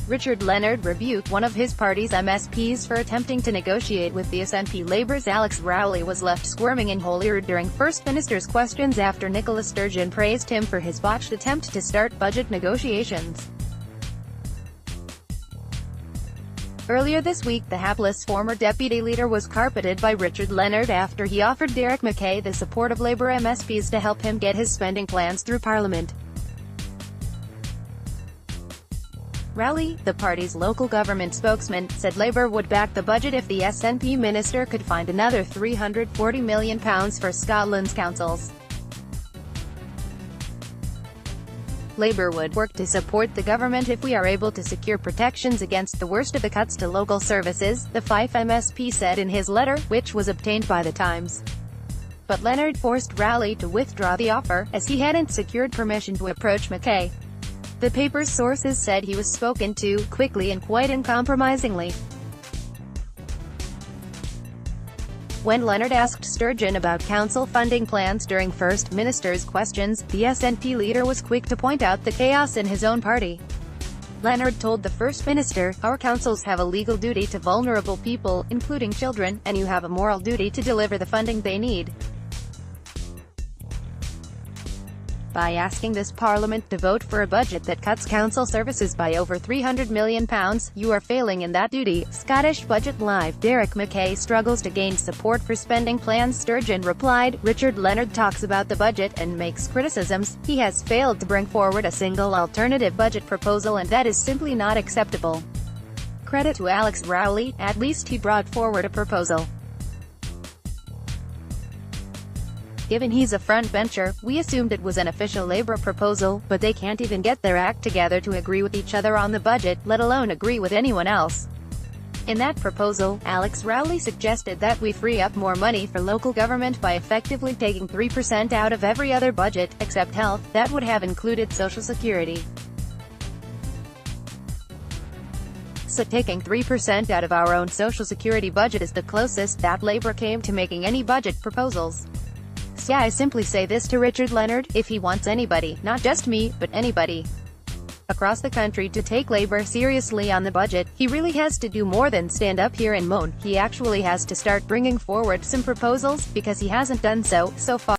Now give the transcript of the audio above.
Richard Leonard rebuked one of his party's MSPs for attempting to negotiate with the SNP. Labour's Alex Rowley was left squirming in Holyrood during First Minister's questions after Nicola Sturgeon praised him for his botched attempt to start budget negotiations. Earlier this week, the hapless former deputy leader was carpeted by Richard Leonard after he offered Derek Mackay the support of Labour MSPs to help him get his spending plans through Parliament. Rowley, the party's local government spokesman, said Labour would back the budget if the SNP minister could find another £340 million for Scotland's councils. Labour would work to support the government if we are able to secure protections against the worst of the cuts to local services, the Fife MSP said in his letter, which was obtained by The Times. But Leonard forced Rowley to withdraw the offer, as he hadn't secured permission to approach Mackay. The paper's sources said he was spoken to, quickly and quite uncompromisingly. When Leonard asked Sturgeon about council funding plans during First Minister's questions, the SNP leader was quick to point out the chaos in his own party. Leonard told the First Minister, "Our councils have a legal duty to vulnerable people, including children, and you have a moral duty to deliver the funding they need. By asking this Parliament to vote for a budget that cuts council services by over £300 million, you are failing in that duty." Scottish Budget Live. Derek Mackay struggles to gain support for spending plans. Sturgeon replied, "Richard Leonard talks about the budget and makes criticisms. He has failed to bring forward a single alternative budget proposal, and that is simply not acceptable." Credit to Alex Rowley, at least he brought forward a proposal. Given he's a frontbencher, we assumed it was an official Labour proposal, but they can't even get their act together to agree with each other on the budget, let alone agree with anyone else. In that proposal, Alex Rowley suggested that we free up more money for local government by effectively taking 3% out of every other budget, except health. That would have included Social Security. So taking 3% out of our own Social Security budget is the closest that Labour came to making any budget proposals. So yeah, I simply say this to Richard Leonard: if he wants anybody, not just me, but anybody across the country to take Labour seriously on the budget, he really has to do more than stand up here and moan. He actually has to start bringing forward some proposals, because he hasn't done so far.